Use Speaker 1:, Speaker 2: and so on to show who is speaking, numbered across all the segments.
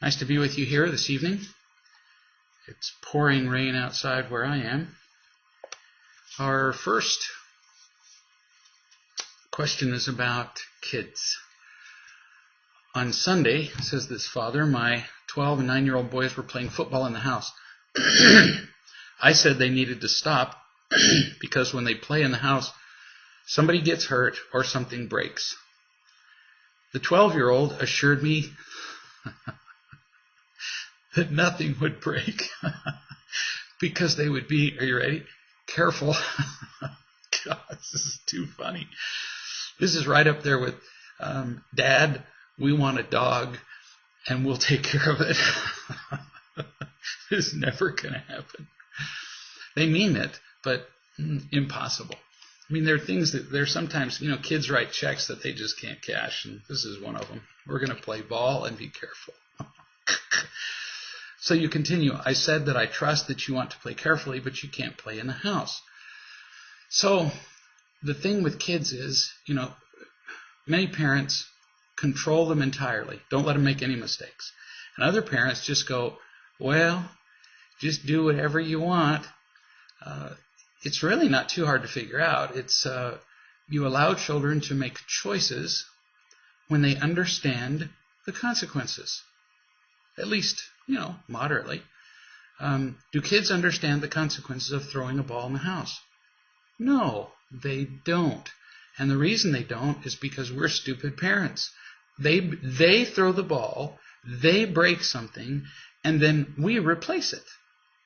Speaker 1: Nice to be with you here this evening. It's pouring rain outside where I am. Our first question is about kids. On Sunday, says this father, my 12 and 9-year-old boys were playing football in the house. I said they needed to stop because when they play in the house, somebody gets hurt or something breaks. The 12-year-old assured me that nothing would break because they would be, are you ready? Careful. God, this is too funny. This is right up there with, Dad, we want a dog and we'll take care of it. This is never going to happen. They mean it, but impossible. I mean, there are things that there's sometimes, kids write checks that they just can't cash, and this is one of them. We're going to play ball and be careful. So you continue. I said that I trust that you want to play carefully, but you can't play in the house. So the thing with kids is, many parents control them entirely. Don't let them make any mistakes. And other parents just go, well, just do whatever you want. It's really not too hard to figure out. It's you allow children to make choices when they understand the consequences. At least, moderately. Do kids understand the consequences of throwing a ball in the house? No, they don't. And the reason they don't is because we're stupid parents. They throw the ball, they break something, and then we replace it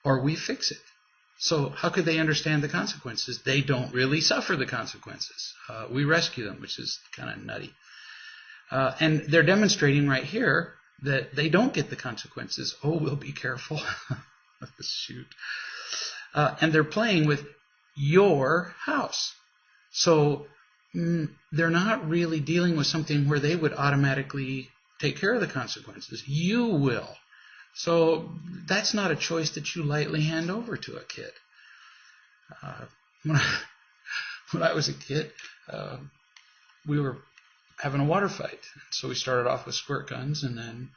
Speaker 1: or we fix it. So how could they understand the consequences? They don't really suffer the consequences. We rescue them, which is kind of nutty. And they're demonstrating right here that they don't get the consequences. Oh, we'll be careful. Shoot. And they're playing with your house. So they're not really dealing with something where they would automatically take care of the consequences. You will. So that's not a choice that you lightly hand over to a kid. When I was a kid, we were having a water fight. So we started off with squirt guns and then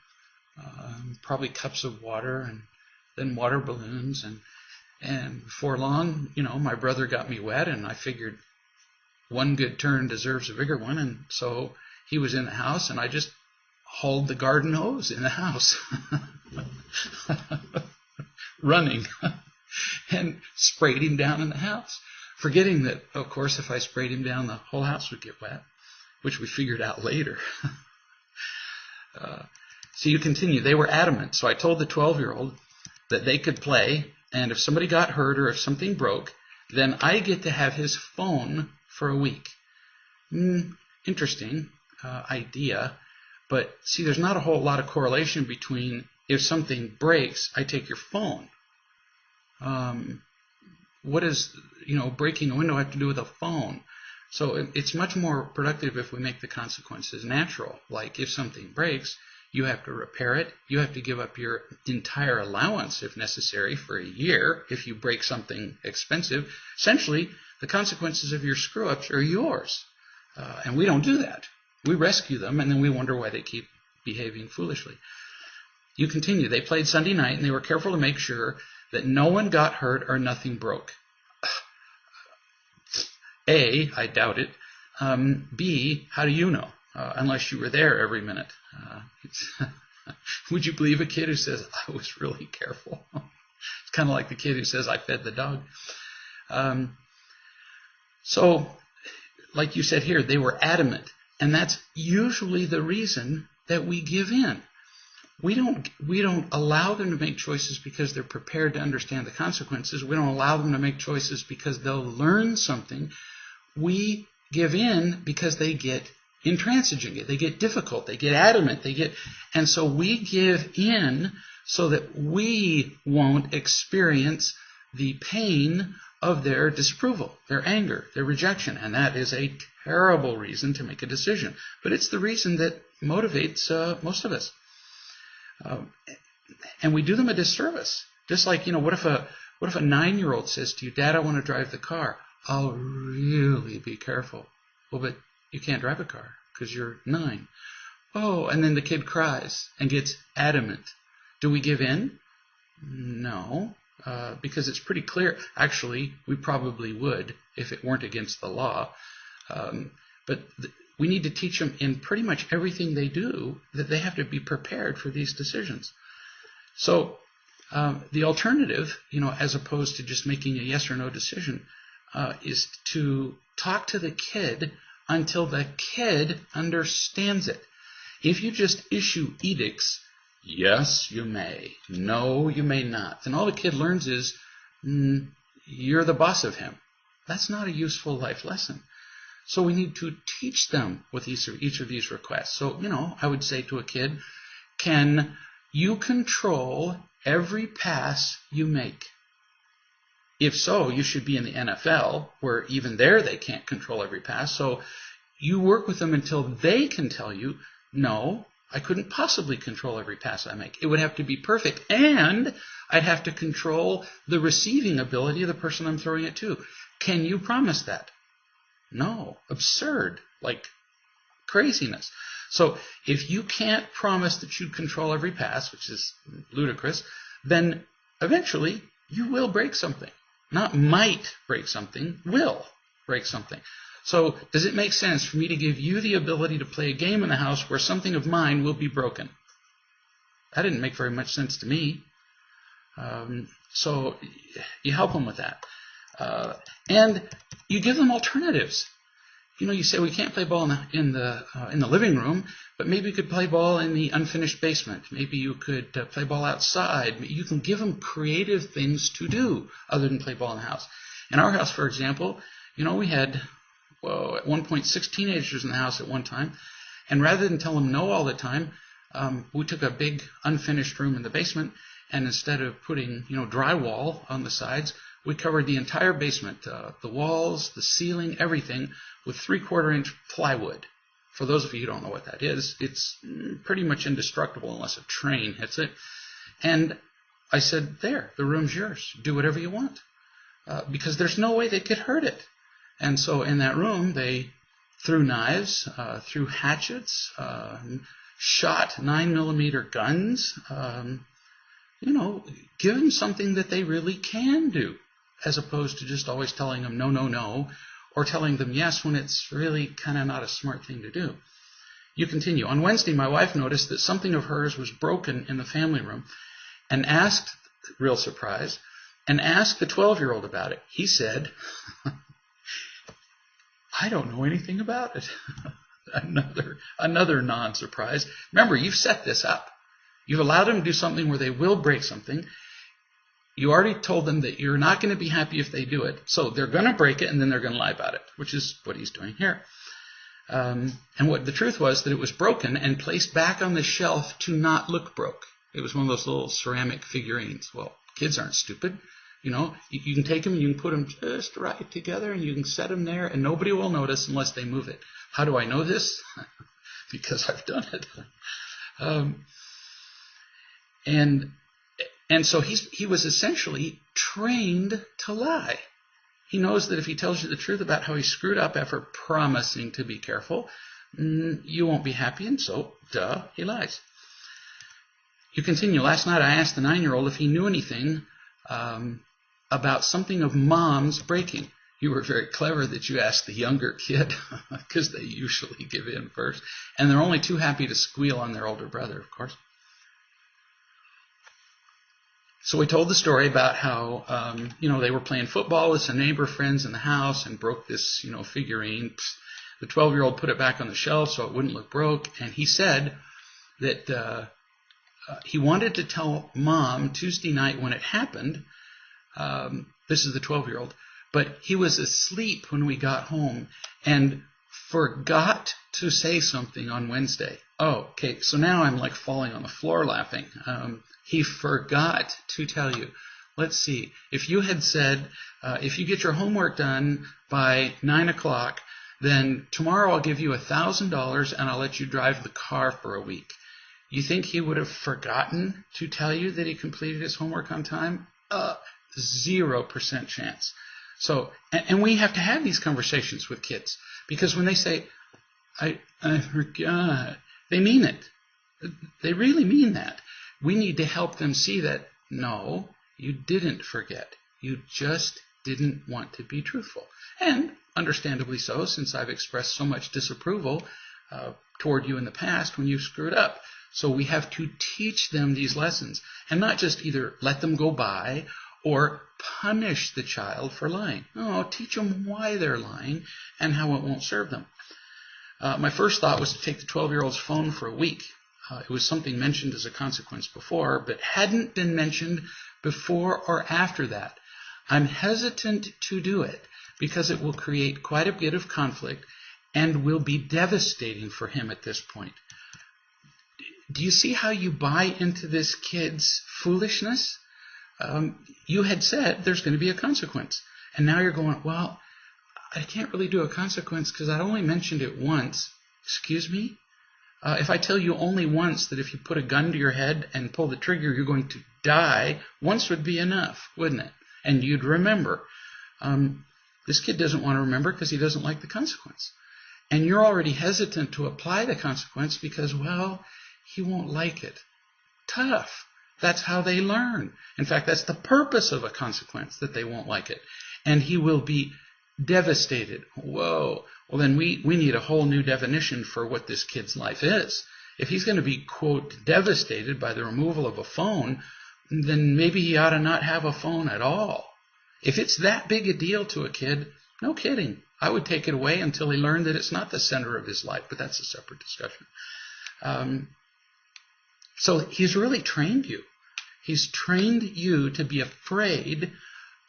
Speaker 1: probably cups of water and then water balloons. And before long, my brother got me wet and I figured one good turn deserves a bigger one. And so he was in the house and I just hauled the garden hose in the house. Running. And sprayed him down in the house. Forgetting that, of course, if I sprayed him down, the whole house would get wet. Which we figured out later. So you continue. They were adamant. So I told the 12-year-old that they could play, and if somebody got hurt or if something broke, then I get to have his phone for a week. Interesting idea. But see, there's not a whole lot of correlation between if something breaks, I take your phone. What does, breaking a window have to do with a phone? So it's much more productive if we make the consequences natural. Like if something breaks, you have to repair it. You have to give up your entire allowance if necessary for a year if you break something expensive. Essentially, the consequences of your screw-ups are yours. And we don't do that. We rescue them and then we wonder why they keep behaving foolishly. You continue. They played Sunday night and they were careful to make sure that no one got hurt or nothing broke. A, I doubt it. B, how do you know? Unless you were there every minute. Would you believe a kid who says, I was really careful? It's kind of like the kid who says, I fed the dog. So, like you said here, they were adamant. And that's usually the reason that we give in. We don't allow them to make choices because they're prepared to understand the consequences. We don't allow them to make choices because they'll learn something. We give in because they get intransigent, they get difficult, they get adamant, and so we give in so that we won't experience the pain of their disapproval, their anger, their rejection, and that is a terrible reason to make a decision. But it's the reason that motivates most of us. And we do them a disservice. Just like, what if a 9-year-old says to you, Dad, I want to drive the car. I'll really be careful. Well, but you can't drive a car because you're 9. Oh, and then the kid cries and gets adamant. Do we give in? No, because it's pretty clear. Actually, we probably would if it weren't against the law. But we need to teach them in pretty much everything they do that they have to be prepared for these decisions. So the alternative, as opposed to just making a yes or no decision, is to talk to the kid until the kid understands it. If you just issue edicts, yes, you may, no, you may not, then all the kid learns is you're the boss of him. That's not a useful life lesson. So we need to teach them with each of these requests. So, I would say to a kid, can you control every pass you make? If so, you should be in the NFL, where even there they can't control every pass. So you work with them until they can tell you, no, I couldn't possibly control every pass I make. It would have to be perfect. And I'd have to control the receiving ability of the person I'm throwing it to. Can you promise that? No. Absurd. Like craziness. So if you can't promise that you'd control every pass, which is ludicrous, then eventually you will break something. Not might break something, will break something. So does it make sense for me to give you the ability to play a game in the house where something of mine will be broken? That didn't make very much sense to me. So you help them with that. And you give them alternatives. You say we can't play ball in the living room, but maybe you could play ball in the unfinished basement. Maybe you could play ball outside. You can give them creative things to do other than play ball in the house. In our house, for example, we had at one point 6 teenagers in the house at one time, and rather than tell them no all the time, we took a big unfinished room in the basement, and instead of putting drywall on the sides, we covered the entire basement, the walls, the ceiling, everything, with 3/4-inch plywood. For those of you who don't know what that is, it's pretty much indestructible unless a train hits it. And I said, there, the room's yours. Do whatever you want. Because there's no way they could hurt it. And so in that room, they threw knives, threw hatchets, shot 9mm guns. Give them something that they really can do, as opposed to just always telling them no, no, no, or telling them yes when it's really kind of not a smart thing to do. You continue. On Wednesday, my wife noticed that something of hers was broken in the family room and asked, real surprise, and asked the 12-year-old about it. He said, I don't know anything about it. Another non-surprise. Remember, you've set this up. You've allowed them to do something where they will break something. You already told them that you're not going to be happy if they do it. So they're going to break it, and then they're going to lie about it, which is what he's doing here. And what the truth was that it was broken and placed back on the shelf to not look broke. It was one of those little ceramic figurines. Well, kids aren't stupid. You can take them and you can put them just right together and you can set them there and nobody will notice unless they move it. How do I know this? Because I've done it. And so he was essentially trained to lie. He knows that if he tells you the truth about how he screwed up after promising to be careful, you won't be happy, and so, he lies. You continue. Last night I asked the 9-year-old if he knew anything about something of Mom's breaking. You were very clever that you asked the younger kid, because they usually give in first. And they're only too happy to squeal on their older brother, of course. So we told the story about how, they were playing football with some neighbor friends in the house and broke this, figurine. The 12-year-old put it back on the shelf so it wouldn't look broke. And he said that he wanted to tell Mom Tuesday night when it happened. This is the 12-year-old. But he was asleep when we got home and forgot to say something on Wednesday. Oh, okay. So now I'm like falling on the floor laughing. He forgot to tell you. Let's see. If you had said, if you get your homework done by 9 o'clock, then tomorrow I'll give you $1,000 and I'll let you drive the car for a week. You think he would have forgotten to tell you that he completed his homework on time? 0% chance. So, and we have to have these conversations with kids, because when they say, I forgot, They mean it. They really mean that. We need to help them see that, no, you didn't forget. You just didn't want to be truthful. And understandably so, since I've expressed so much disapproval toward you in the past when you screwed up. So we have to teach them these lessons and not just either let them go by or punish the child for lying. No, teach them why they're lying and how it won't serve them. My first thought was to take the 12-year-old's phone for a week. It was something mentioned as a consequence before, but hadn't been mentioned before or after that. I'm hesitant to do it because it will create quite a bit of conflict and will be devastating for him at this point. Do you see how you buy into this kid's foolishness? You had said there's going to be a consequence. And now you're going, well, I can't really do a consequence because I only mentioned it once. Excuse me? If I tell you only once that if you put a gun to your head and pull the trigger, you're going to die, once would be enough, wouldn't it? And you'd remember. This kid doesn't want to remember because he doesn't like the consequence. And you're already hesitant to apply the consequence because, well, he won't like it. Tough. That's how they learn. In fact, that's the purpose of a consequence, that they won't like it. And he will be devastated. Whoa. Well, then we need a whole new definition for what this kid's life is. If he's going to be, quote, devastated by the removal of a phone, then maybe he ought to not have a phone at all. If it's that big a deal to a kid, no kidding. I would take it away until he learned that it's not the center of his life, but that's a separate discussion. So he's really trained you. He's trained you to be afraid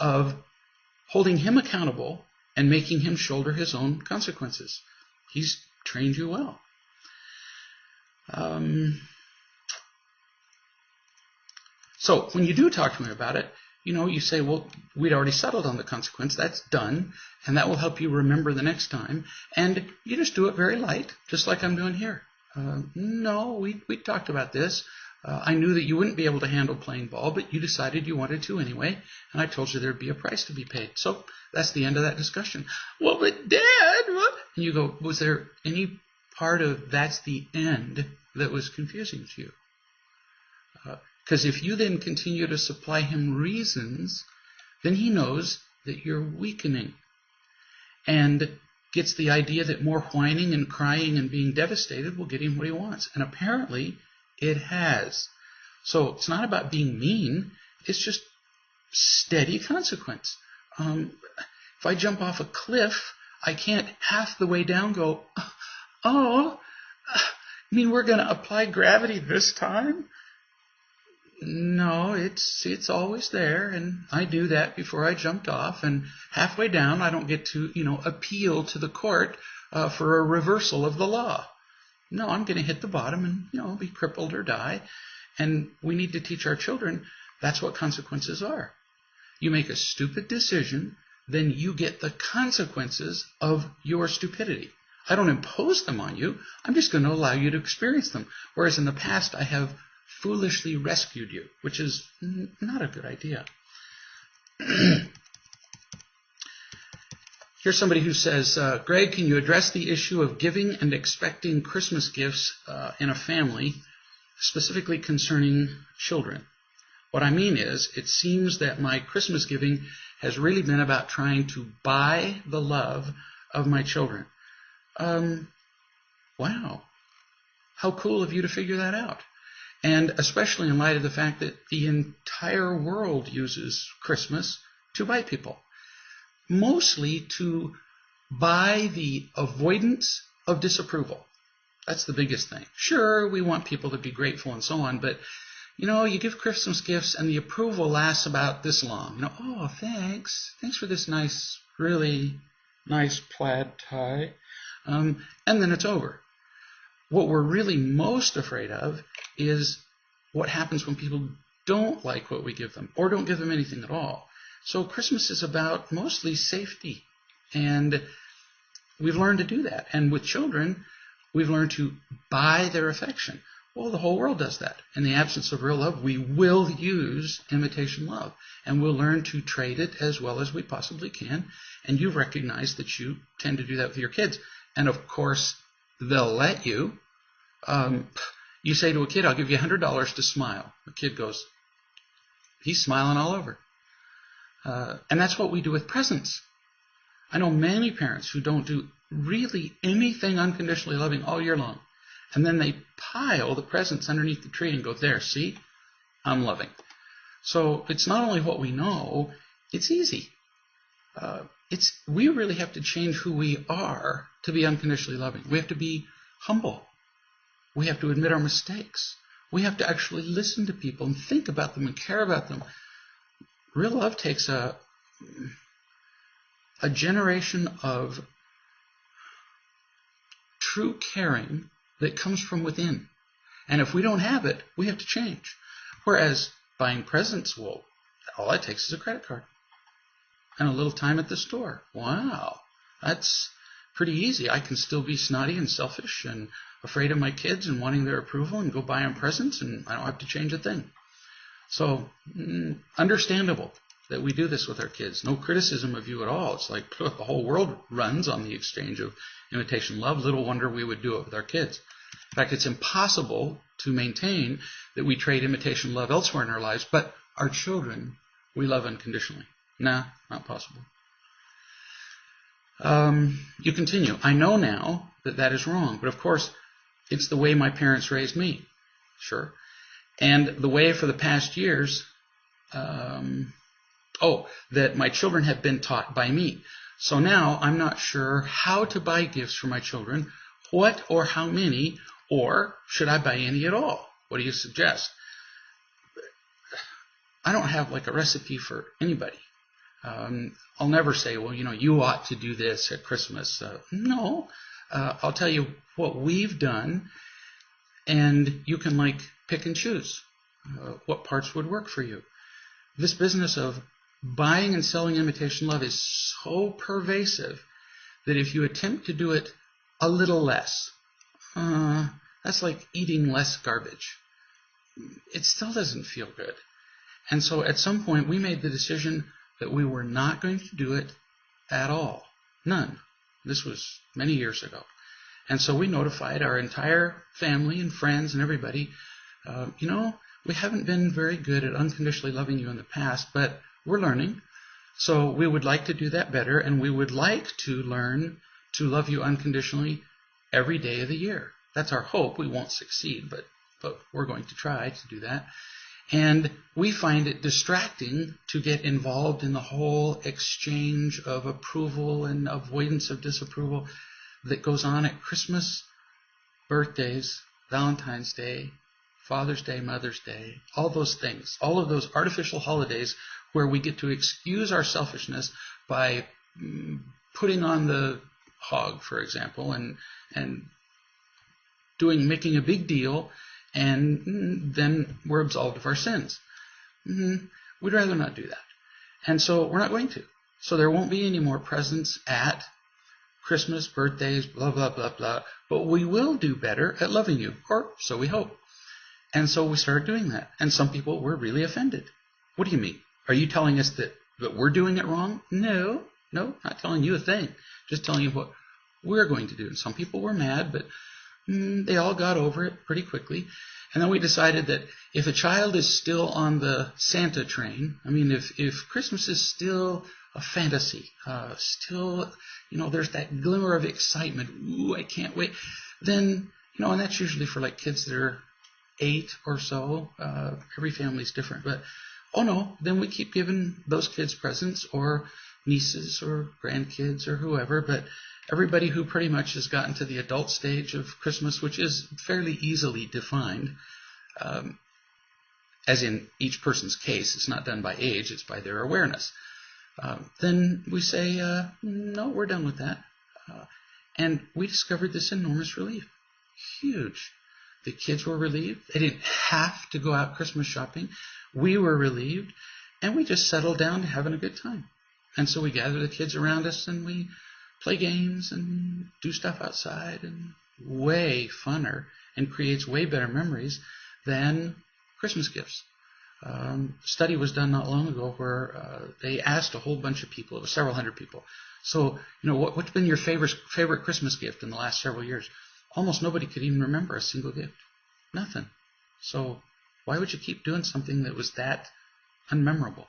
Speaker 1: of holding him accountable and making him shoulder his own consequences. He's trained you well. So when you do talk to him about it, you say, well, we'd already settled on the consequence. That's done. And that will help you remember the next time. And you just do it very light, just like I'm doing here. No, we talked about this. I knew that you wouldn't be able to handle playing ball, but you decided you wanted to anyway, and I told you there'd be a price to be paid. So that's the end of that discussion. Well, but Dad, what? And you go, was there any part of that's the end that was confusing to you? Because if you then continue to supply him reasons, then he knows that you're weakening and gets the idea that more whining and crying and being devastated will get him what he wants. And apparently it has. So it's not about being mean. It's just steady consequence. If I jump off a cliff, I can't half the way down go, oh, you mean we're going to apply gravity this time? No, it's always there, and I knew that before I jumped off, and halfway down I don't get to, appeal to the court for a reversal of the law. No, I'm going to hit the bottom and, be crippled or die, and we need to teach our children that's what consequences are. You make a stupid decision, then you get the consequences of your stupidity. I don't impose them on you, I'm just going to allow you to experience them, whereas in the past I have foolishly rescued you, which is not a good idea. Here's somebody who says, Greg, can you address the issue of giving and expecting Christmas gifts in a family, specifically concerning children? What I mean is, it seems that my Christmas giving has really been about trying to buy the love of my children. Wow. How cool of you to figure that out. And especially in light of the fact that the entire world uses Christmas to buy people. Mostly to buy the avoidance of disapproval. That's the biggest thing. Sure, we want people to be grateful and so on, but, you give Christmas gifts and the approval lasts about this long. Oh, thanks. Thanks for this really nice plaid tie. And then it's over. What we're really most afraid of is what happens when people don't like what we give them or don't give them anything at all. So Christmas is about mostly safety, and we've learned to do that. And with children, we've learned to buy their affection. Well, the whole world does that. In the absence of real love, we will use imitation love, and we'll learn to trade it as well as we possibly can. And you've recognized that you tend to do that with your kids. And of course, they'll let you. You say to a kid, I'll give you $100 to smile. The kid goes, he's smiling all over. And that's what we do with presents. I know many parents who don't do really anything unconditionally loving all year long. And then they pile the presents underneath the tree and go, there, see, I'm loving. So it's not only what we know, it's easy. We really have to change who we are to be unconditionally loving. We have to be humble. We have to admit our mistakes. We have to actually listen to people and think about them and care about them. Real love takes a generation of true caring that comes from within. And if we don't have it, we have to change. Whereas buying presents, well, all it takes is a credit card and a little time at the store. Wow, that's pretty easy. I can still be snotty and selfish and afraid of my kids and wanting their approval and go buy them presents, and I don't have to change a thing. So, understandable that we do this with our kids. No criticism of you at all. It's like the whole world runs on the exchange of imitation love. Little wonder we would do it with our kids. In fact, it's impossible to maintain that we trade imitation love elsewhere in our lives, but our children we love unconditionally. Nah, not possible. You continue. I know now that is wrong, but of course, it's the way my parents raised me. Sure. And the way for the past years, that my children have been taught by me. So now I'm not sure how to buy gifts for my children, what or how many, or should I buy any at all? What do you suggest? I don't have like a recipe for anybody. I'll never say, well, you ought to do this at Christmas. No, I'll tell you what we've done, and you can pick and choose what parts would work for you. This business of buying and selling imitation love is so pervasive that if you attempt to do it a little less, that's like eating less garbage. It still doesn't feel good. And so at some point we made the decision that we were not going to do it at all. None. This was many years ago. And so we notified our entire family and friends and everybody, we haven't been very good at unconditionally loving you in the past, but we're learning. So we would like to do that better, and we would like to learn to love you unconditionally every day of the year. That's our hope. We won't succeed, but we're going to try to do that. And we find it distracting to get involved in the whole exchange of approval and avoidance of disapproval that goes on at Christmas, birthdays, Valentine's Day, Father's Day, Mother's Day, all those things, all of those artificial holidays where we get to excuse our selfishness by putting on the hog, for example, and making a big deal, and then we're absolved of our sins. We'd rather not do that. And so we're not going to. So there won't be any more presents at Christmas, birthdays, blah, blah, blah, blah. But we will do better at loving you, or so we hope. And so we started doing that. And some people were really offended. What do you mean? Are you telling us that we're doing it wrong? No, not telling you a thing. Just telling you what we're going to do. And some people were mad, but they all got over it pretty quickly. And then we decided that if a child is still on the Santa train, if Christmas is still a fantasy, still, there's that glimmer of excitement, ooh, I can't wait, then, and that's usually for kids that are 8 or so. Every family's different, but then we keep giving those kids presents, or nieces or grandkids or whoever, but everybody who pretty much has gotten to the adult stage of Christmas, which is fairly easily defined, as in each person's case, it's not done by age, it's by their awareness. Then we say, no, we're done with that. And we discovered this enormous relief. Huge. The kids were relieved. They didn't have to go out Christmas shopping. We were relieved. And we just settled down to having a good time. And so we gather the kids around us and we play games and do stuff outside, and way funner and creates way better memories than Christmas gifts. A study was done not long ago where they asked a whole bunch of people, it was several hundred people. So, what's been your favorite Christmas gift in the last several years? almost nobody could even remember a single gift. Nothing. So why would you keep doing something that was that unmemorable?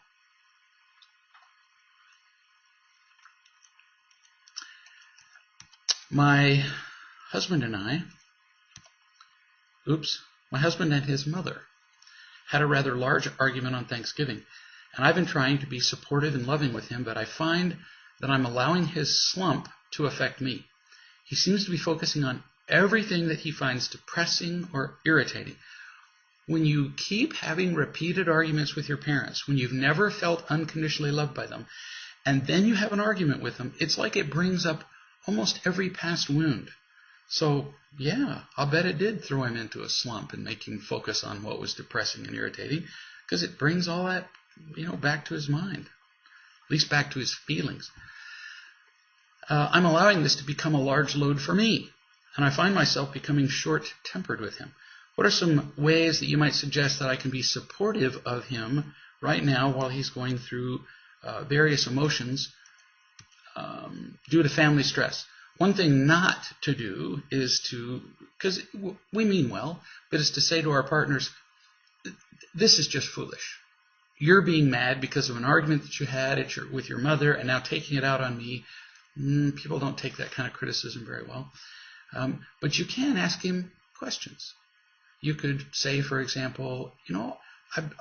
Speaker 1: My husband and his mother had a rather large argument on Thanksgiving. And I've been trying to be supportive and loving with him, but I find that I'm allowing his slump to affect me. He seems to be focusing on everything that he finds depressing or irritating. When you keep having repeated arguments with your parents, when you've never felt unconditionally loved by them, and then you have an argument with them, it's like it brings up almost every past wound. So, yeah, I'll bet it did throw him into a slump and make him focus on what was depressing and irritating, because it brings all that, back to his mind, at least back to his feelings. I'm allowing this to become a large load for me, and I find myself becoming short-tempered with him. What are some ways that you might suggest that I can be supportive of him right now while he's going through various emotions due to family stress? One thing not to do is to, because we mean well, but is to say to our partners, this is just foolish. You're being mad because of an argument that you had with your mother and now taking it out on me. People don't take that kind of criticism very well. But you can ask him questions. You could say, for example,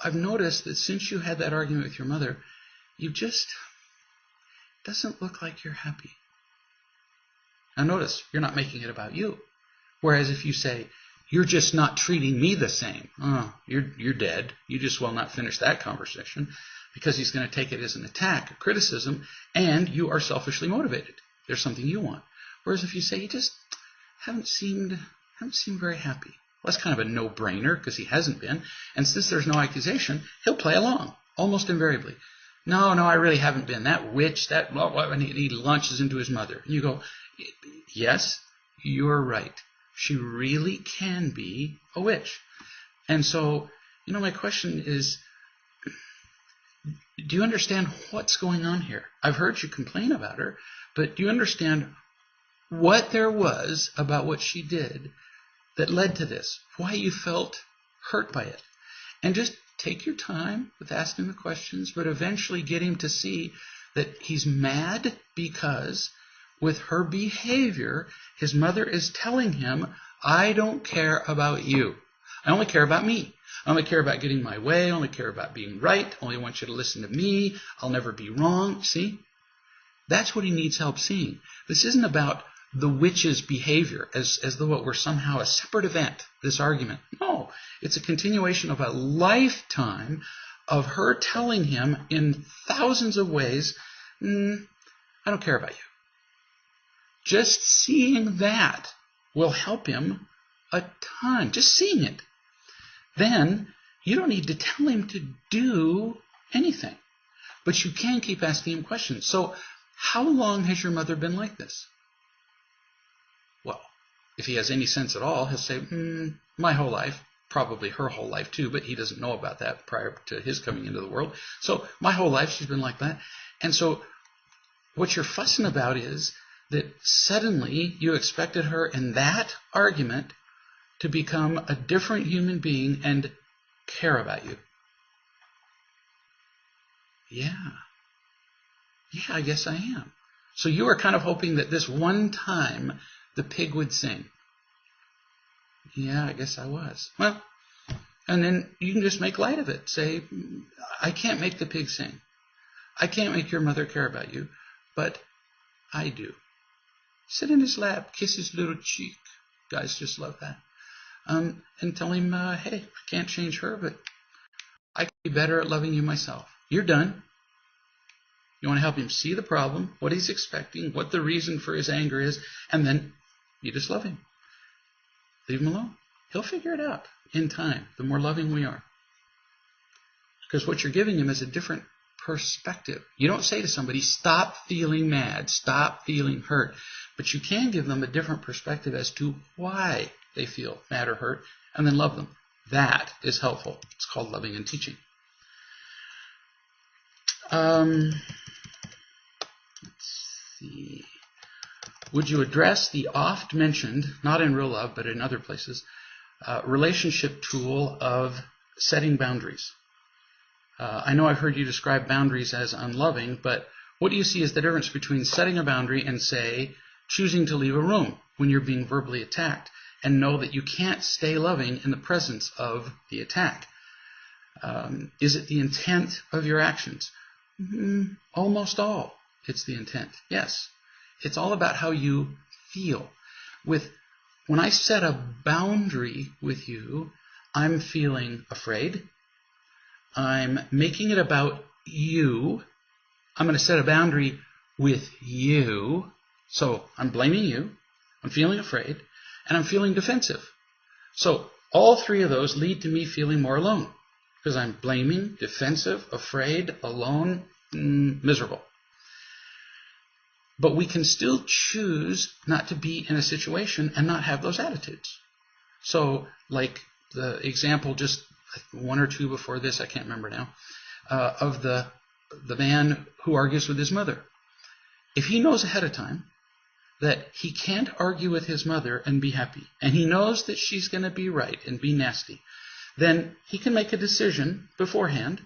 Speaker 1: I've noticed that since you had that argument with your mother, you just doesn't look like you're happy. Now notice, you're not making it about you. Whereas if you say, you're just not treating me the same, you're dead. You just will not finish that conversation, because he's going to take it as an attack, a criticism, and you are selfishly motivated. There's something you want. Whereas if you say, you just haven't seemed very happy. Well, that's kind of a no-brainer, because he hasn't been. And since there's no accusation, he'll play along, almost invariably. No, I really haven't been. That witch, and he launches into his mother. And you go, yes, you're right. She really can be a witch. And so, my question is, do you understand what's going on here? I've heard you complain about her, but do you understand what there was about what she did that led to this? Why you felt hurt by it? And just take your time with asking the questions, but eventually get him to see that he's mad because with her behavior, his mother is telling him, I don't care about you. I only care about me. I only care about getting my way. I only care about being right. I only want you to listen to me. I'll never be wrong. See? That's what he needs help seeing. This isn't about the witch's behavior as though it were somehow a separate event, this argument. No, it's a continuation of a lifetime of her telling him in thousands of ways, I don't care about you. Just seeing that will help him a ton. Just seeing it. Then you don't need to tell him to do anything. But you can keep asking him questions. So how long has your mother been like this? Well, if he has any sense at all, he'll say, my whole life. Probably her whole life too, but he doesn't know about that prior to his coming into the world. So my whole life she's been like that. And so what you're fussing about is that suddenly you expected her in that argument to become a different human being and care about you. Yeah, I guess I am. So you were kind of hoping that this one time the pig would sing. Yeah, I guess I was. Well, and then you can just make light of it. Say, I can't make the pig sing. I can't make your mother care about you, but I do. Sit in his lap, kiss his little cheek. Guys just love that. And tell him, hey, I can't change her, but I can be better at loving you myself. You're done. You want to help him see the problem, what he's expecting, what the reason for his anger is, and then you just love him. Leave him alone. He'll figure it out in time, the more loving we are. Because what you're giving him is a different perspective. You don't say to somebody, stop feeling mad, stop feeling hurt. But you can give them a different perspective as to why they feel mad or hurt, and then love them. That is helpful. It's called loving and teaching. Let's see. would you address the oft-mentioned, not in real love, but in other places, relationship tool of setting boundaries? I know I've heard you describe boundaries as unloving, but what do you see as the difference between setting a boundary and, say, choosing to leave a room when you're being verbally attacked and know that you can't stay loving in the presence of the attack? Is it the intent of your actions? Almost all. It's the intent. Yes. It's all about how you feel. When I set a boundary with you, I'm feeling afraid. I'm making it about you. I'm going to set a boundary with you. So I'm blaming you. I'm feeling afraid. And I'm feeling defensive. So all three of those lead to me feeling more alone. Because I'm blaming, defensive, afraid, alone, miserable. But we can still choose not to be in a situation and not have those attitudes. So, like the example just one or two before this, I can't remember now, of the man who argues with his mother. If he knows ahead of time that he can't argue with his mother and be happy, and he knows that she's going to be right and be nasty, then he can make a decision beforehand,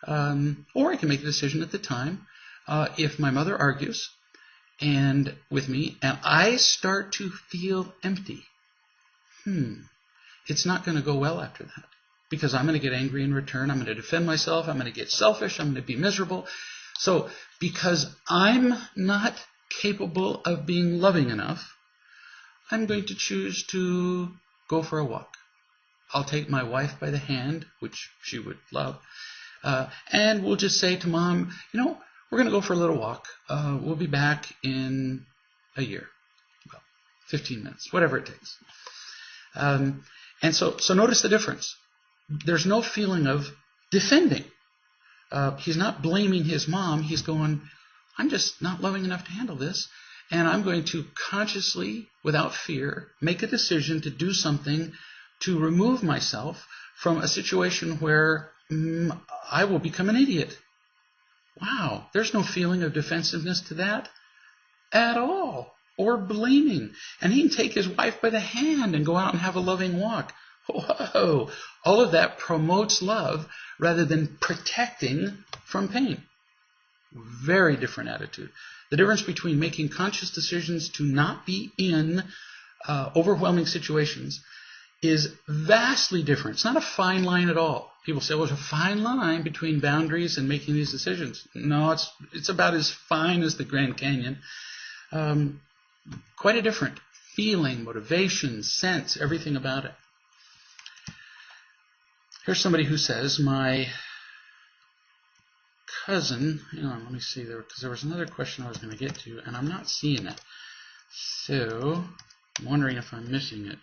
Speaker 1: or he can make a decision at the time. If my mother argues and with me, and I start to feel empty, it's not going to go well after that, because I'm going to get angry in return. I'm going to defend myself. I'm going to get selfish. I'm going to be miserable. So because I'm not capable of being loving enough, I'm going to choose to go for a walk. I'll take my wife by the hand, which she would love, and we'll just say to Mom, we're going to go for a little walk. We'll be back in a year, well, 15 minutes, whatever it takes. And so notice the difference. There's no feeling of defending. He's not blaming his mom. He's going, I'm just not loving enough to handle this, and I'm going to consciously, without fear, make a decision to do something to remove myself from a situation where I will become an idiot. Wow, there's no feeling of defensiveness to that at all, or blaming. And he can take his wife by the hand and go out and have a loving walk. Whoa, all of that promotes love rather than protecting from pain. Very different attitude. The difference between making conscious decisions to not be in overwhelming situations is vastly different. It's not a fine line at all. People say, well, there's a fine line between boundaries and making these decisions. No, it's about as fine as the Grand Canyon. Quite a different feeling, motivation, sense, everything about it. Here's somebody who says, my cousin, let me see there, because there was another question I was going to get to, and I'm not seeing it. So I'm wondering if I'm missing it.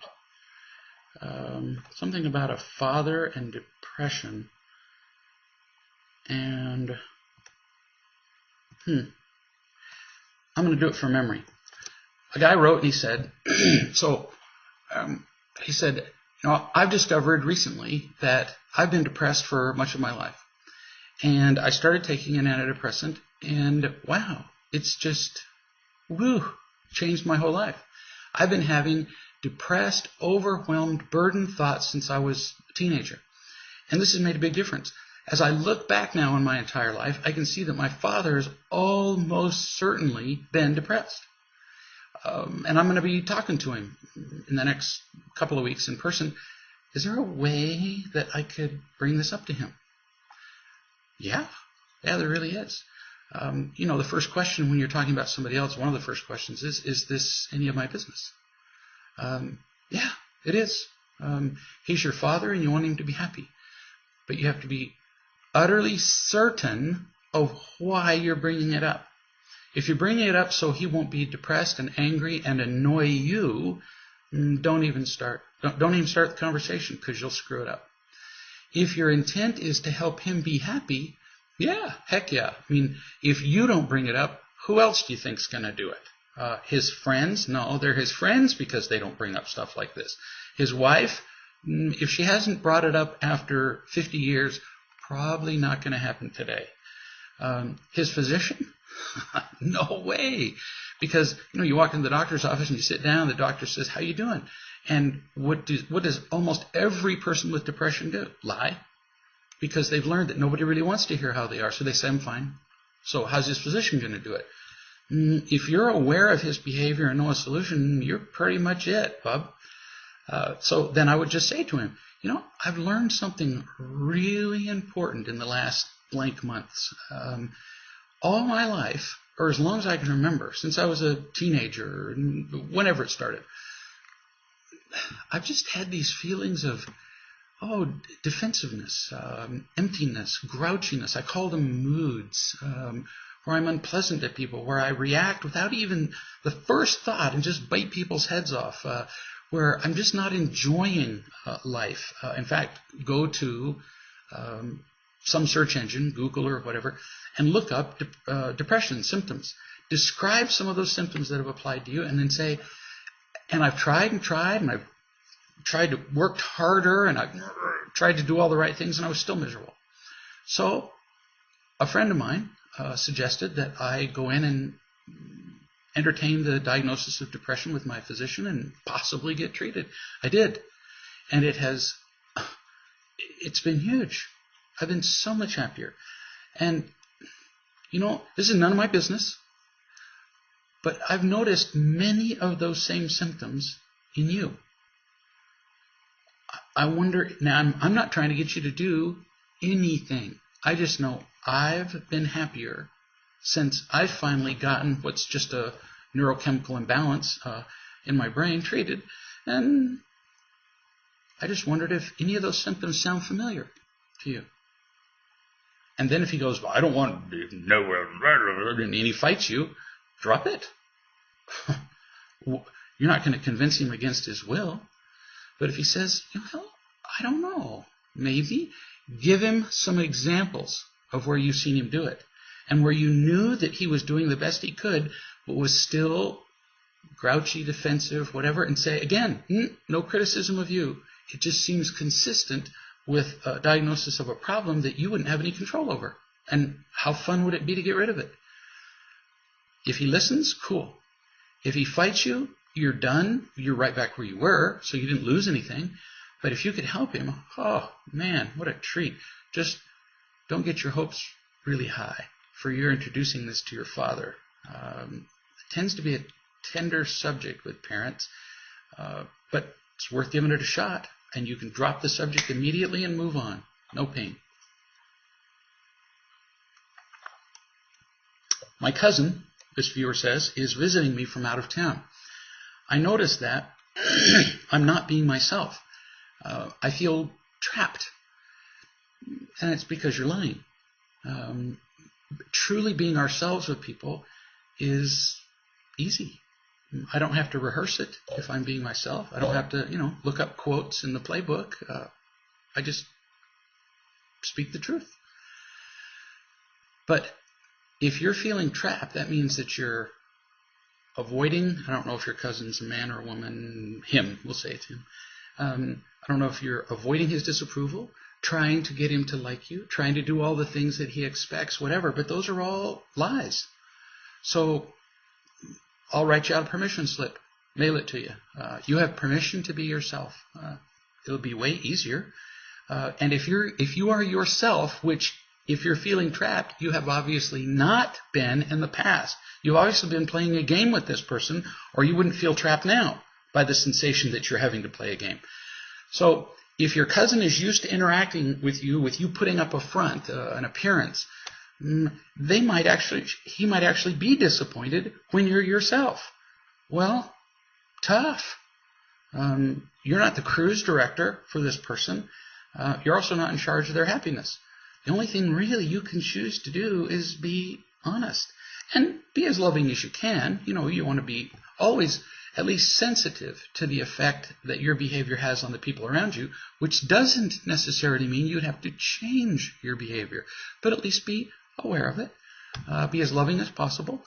Speaker 1: Something about a father and depression. And I'm going to do it from memory. A guy wrote and he said, he said, I've discovered recently that I've been depressed for much of my life. And I started taking an antidepressant, and wow, it's just, changed my whole life. I've been having depressed, overwhelmed, burdened thoughts since I was a teenager. And this has made a big difference. As I look back now on my entire life, I can see that my father has almost certainly been depressed. And I'm going to be talking to him in the next couple of weeks in person. Is there a way that I could bring this up to him? Yeah, there really is. The first question when you're talking about somebody else, one of the first questions is this any of my business? Yeah, it is. He's your father and you want him to be happy. But you have to be utterly certain of why you're bringing it up. If you're bringing it up so he won't be depressed and angry and annoy you, don't even start the conversation, because you'll screw it up. If your intent is to help him be happy, heck yeah. I mean, if you don't bring it up, who else do you think's going to do it? His friends? No, they're his friends because they don't bring up stuff like this. His wife, if she hasn't brought it up after 50 years, probably not going to happen today. His physician? No way. Because, you walk into the doctor's office and you sit down, the doctor says, how you doing? And what does almost every person with depression do? Lie. Because they've learned that nobody really wants to hear how they are, so they say, I'm fine. So how's his physician going to do it? If you're aware of his behavior and know a solution, you're pretty much it, bub. So then I would just say to him, I've learned something really important in the last blank months. All my life, or as long as I can remember, since I was a teenager, whenever it started, I've just had these feelings of, defensiveness, emptiness, grouchiness. I call them moods, where I'm unpleasant to people, where I react without even the first thought and just bite people's heads off, where I'm just not enjoying life. In fact, go to some search engine, Google or whatever, and look up depression symptoms. Describe some of those symptoms that have applied to you, and then say, and I've tried, and I've tried to work harder, and I've tried to do all the right things, and I was still miserable. So a friend of mine suggested that I go in and entertain the diagnosis of depression with my physician and possibly get treated. I did. And it's been huge. I've been so much happier. And, this is none of my business, but I've noticed many of those same symptoms in you. I wonder, now I'm not trying to get you to do anything. I just know I've been happier since I've finally gotten what's just a neurochemical imbalance in my brain treated. And I just wondered if any of those symptoms sound familiar to you. And then if he goes, well, I don't want to know, and he fights you, drop it. You're not going to convince him against his will. But if he says, I don't know, maybe, give him some examples of where you've seen him do it, and where you knew that he was doing the best he could, but was still grouchy, defensive, whatever, and say, again, no criticism of you. It just seems consistent with a diagnosis of a problem that you wouldn't have any control over. And how fun would it be to get rid of it? If he listens, cool. If he fights you, you're done. You're right back where you were, so you didn't lose anything. But if you could help him, oh, man, what a treat. Just don't get your hopes really high, for you're introducing this to your father. It tends to be a tender subject with parents, but it's worth giving it a shot, and you can drop the subject immediately and move on. No pain. My cousin, this viewer says, is visiting me from out of town. I noticed that I'm not being myself. I feel trapped. And it's because you're lying. Truly being ourselves with people is easy. I don't have to rehearse it if I'm being myself. I don't have to, look up quotes in the playbook. I just speak the truth. But if you're feeling trapped, that means that you're avoiding, I don't know if your cousin's a man or a woman, him, we'll say it's him. I don't know if you're avoiding his disapproval, trying to get him to like you, trying to do all the things that he expects, whatever, but those are all lies. So I'll write you out a permission slip, mail it to you. You have permission to be yourself. It'll be way easier. And if you are yourself, which if you're feeling trapped, you have obviously not been in the past. You've obviously been playing a game with this person, or you wouldn't feel trapped now by the sensation that you're having to play a game. So if your cousin is used to interacting with you putting up a front, an appearance, he might actually be disappointed when you're yourself. Well, tough. You're not the cruise director for this person. You're also not in charge of their happiness. The only thing really you can choose to do is be honest and be as loving as you can. You want to be always at least sensitive to the effect that your behavior has on the people around you, which doesn't necessarily mean you'd have to change your behavior, but at least be aware of it. Be as loving as possible,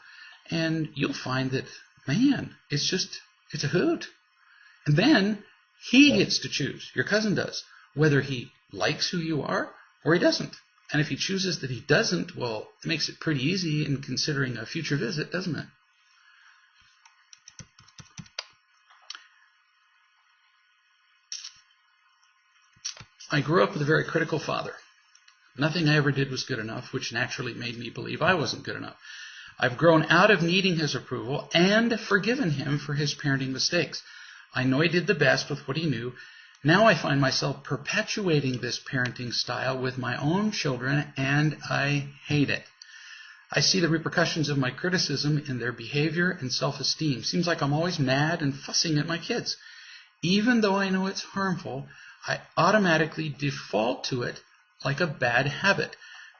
Speaker 1: and you'll find that, man, it's a hoot. And then he gets to choose, your cousin does, whether he likes who you are or he doesn't. And if he chooses that he doesn't, well, it makes it pretty easy in considering a future visit, doesn't it? I grew up with a very critical father. Nothing I ever did was good enough, which naturally made me believe I wasn't good enough. I've grown out of needing his approval and forgiven him for his parenting mistakes. I know he did the best with what he knew. Now I find myself perpetuating this parenting style with my own children, and I hate it. I see the repercussions of my criticism in their behavior and self-esteem. Seems like I'm always mad and fussing at my kids. Even though I know it's harmful, I automatically default to it like a bad habit,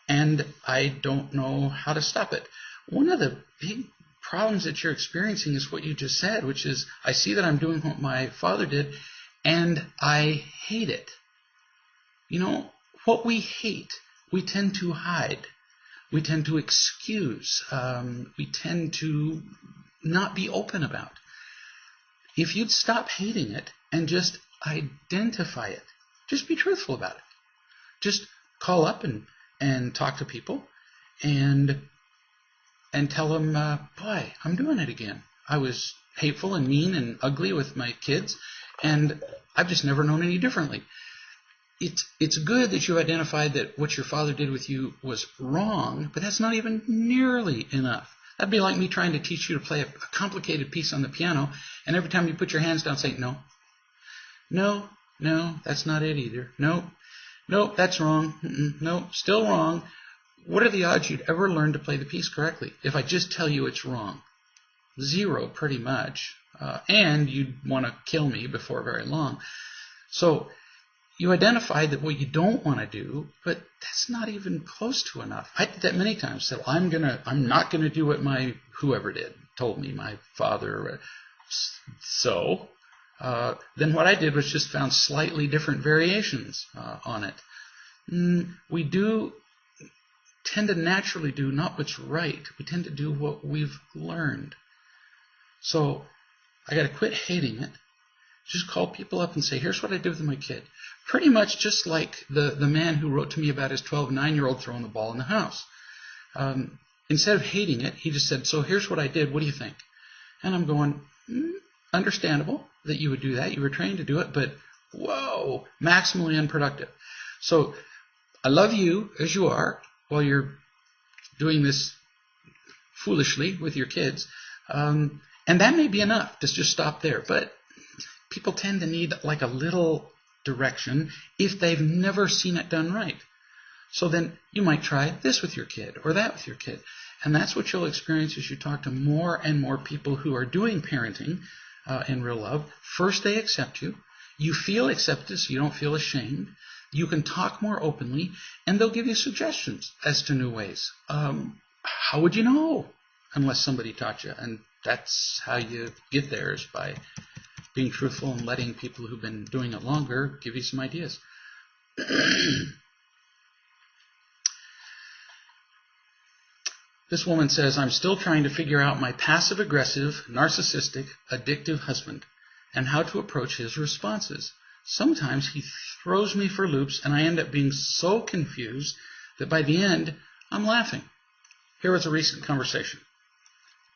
Speaker 1: and I don't know how to stop it. One of the big problems that you're experiencing is what you just said, which is I see that I'm doing what my father did, and I hate it. You know, what we hate, we tend to hide. We tend to excuse. We tend to not be open about. If you'd stop hating it and just identify it, just be truthful about it. Just call up and talk to people and tell them, boy, I'm doing it again. I was hateful and mean and ugly with my kids, and I've just never known any differently. It's good that you identified that what your father did with you was wrong, but that's not even nearly enough. That'd be like me trying to teach you to play a complicated piece on the piano, and every time you put your hands down, say, no, that's not it either. No, that's wrong. No, still wrong. What are the odds you'd ever learn to play the piece correctly if I just tell you it's wrong? 0, pretty much. And you'd want to kill me before very long. So you identify that what you don't want to do, but that's not even close to enough. I did that many times. Said, I'm not gonna do what my whoever did told me, my father. So then what I did was just found slightly different variations on it. We do tend to naturally do not what's right. We tend to do what we've learned. So I got to quit hating it. Just call people up and say, here's what I did with my kid. Pretty much just like the man who wrote to me about his 9-year-old throwing the ball in the house. Instead of hating it, he just said, so here's what I did. What do you think? And I'm going, understandable that you would do that. You were trained to do it, but whoa, maximally unproductive. So I love you as you are while you're doing this foolishly with your kids. And that may be enough to just stop there. But people tend to need like a little direction if they've never seen it done right. So then you might try this with your kid or that with your kid. And that's what you'll experience as you talk to more and more people who are doing parenting in real love. First, they accept you. You feel accepted, so you don't feel ashamed. You can talk more openly, and they'll give you suggestions as to new ways. How would you know unless somebody taught you? And that's how you get there, is by being truthful and letting people who've been doing it longer give you some ideas. This woman says, I'm still trying to figure out my passive-aggressive, narcissistic, addictive husband and how to approach his responses. Sometimes he throws me for loops, and I end up being so confused that by the end, I'm laughing. Here was a recent conversation.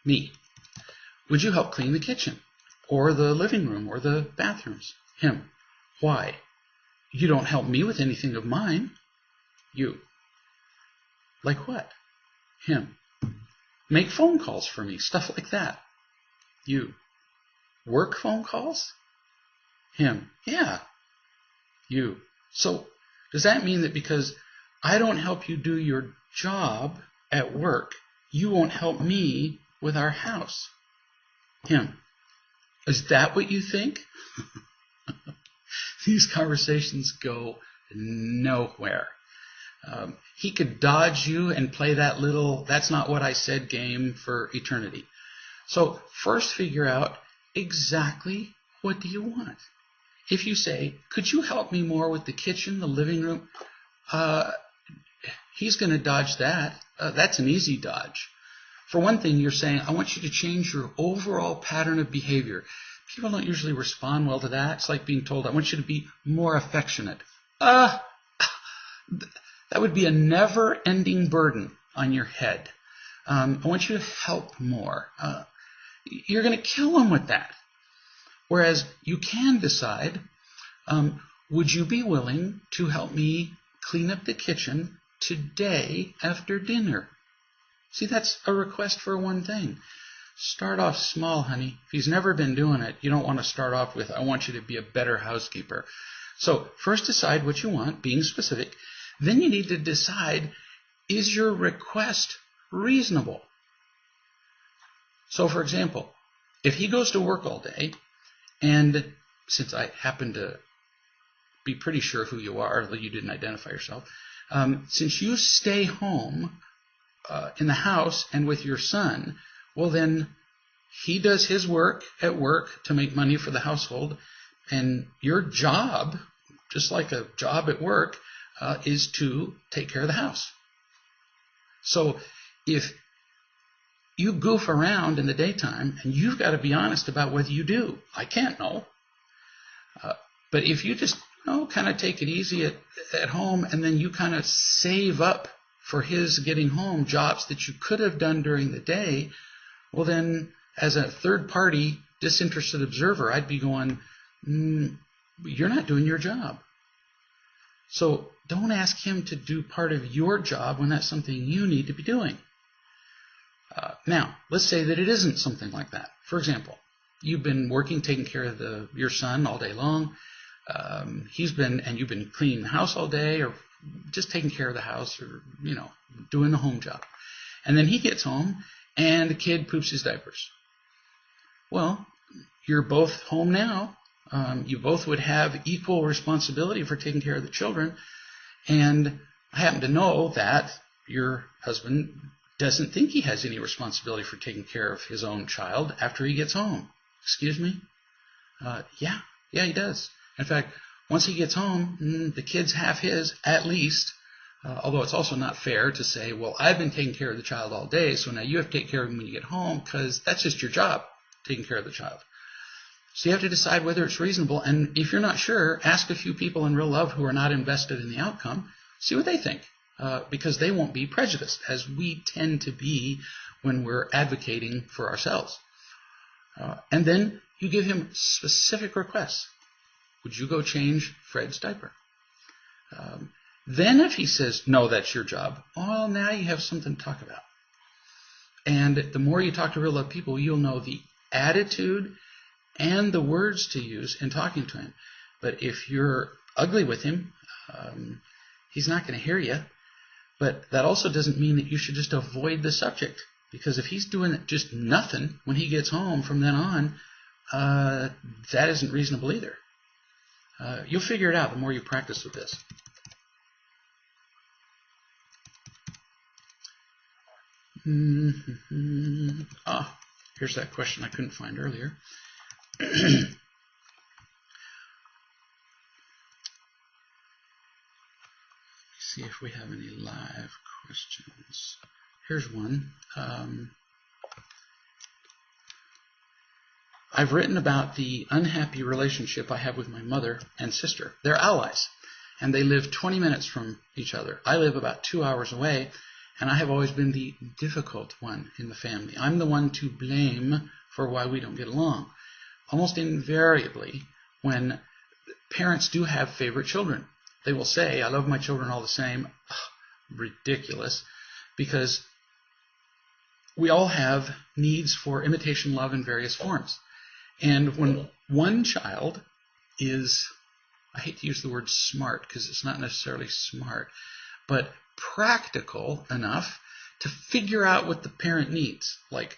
Speaker 1: Me. Would you help clean the kitchen? Or the living room? Or the bathrooms? Him. Why? You don't help me with anything of mine. You. Like what? Him. Make phone calls for me. Stuff like that. You. Work phone calls? Him. Yeah. You. So, does that mean that because I don't help you do your job at work, you won't help me with our house? Him. Is that what you think? These conversations go nowhere. He could dodge you and play that little, that's not what I said game for eternity. So first figure out exactly what do you want. If you say, could you help me more with the kitchen, the living room? He's going to dodge that. That's an easy dodge. For one thing, you're saying, I want you to change your overall pattern of behavior. People don't usually respond well to that. It's like being told, I want you to be more affectionate. That would be a never-ending burden on your head. I want you to help more. You're going to kill them with that. Whereas you can decide, would you be willing to help me clean up the kitchen today after dinner? See, that's a request for one thing. Start off small, honey. If he's never been doing it, you don't want to start off with, I want you to be a better housekeeper. So first decide what you want, being specific. Then you need to decide, is your request reasonable? So for example, if he goes to work all day, and since I happen to be pretty sure who you are, though you didn't identify yourself, since you stay home in the house and with your son, well then he does his work at work to make money for the household, and your job, just like a job at work, is to take care of the house. So if you goof around in the daytime, and you've got to be honest about whether you do. I can't know. But if you just kind of take it easy at home, and then you kind of save up for his getting home jobs that you could have done during the day, well then, as a third-party, disinterested observer, I'd be going, you're not doing your job. So don't ask him to do part of your job when that's something you need to be doing. Now, let's say that it isn't something like that. For example, you've been working, taking care of your son all day long. You've been cleaning the house all day, or just taking care of the house, or doing the home job. And then he gets home, and the kid poops his diapers. Well, you're both home now. You both would have equal responsibility for taking care of the children. And I happen to know that your husband doesn't think he has any responsibility for taking care of his own child after he gets home. Excuse me? Yeah, he does. In fact, once he gets home, the kid's half his, at least. Although it's also not fair to say, well, I've been taking care of the child all day, so now you have to take care of him when you get home, because that's just your job, taking care of the child. So you have to decide whether it's reasonable, and if you're not sure, ask a few people in real love who are not invested in the outcome, see what they think. Because they won't be prejudiced, as we tend to be when we're advocating for ourselves. And then you give him specific requests. Would you go change Fred's diaper? Then if he says, no, that's your job, well, now you have something to talk about. And the more you talk to real love people, you'll know the attitude and the words to use in talking to him. But if you're ugly with him, he's not going to hear you. But that also doesn't mean that you should just avoid the subject. Because if he's doing just nothing when he gets home from then on, that isn't reasonable either. You'll figure it out the more you practice with this. Here's that question I couldn't find earlier. See if we have any live questions. Here's one. I've written about the unhappy relationship I have with my mother and sister. They're allies, and they live 20 minutes from each other. I live about 2 hours away, and I have always been the difficult one in the family. I'm the one to blame for why we don't get along. Almost invariably, when parents do have favorite children, they will say, I love my children all the same. Ridiculous. Because we all have needs for imitation love in various forms. And when one child is, I hate to use the word smart because it's not necessarily smart, but practical enough to figure out what the parent needs. Like,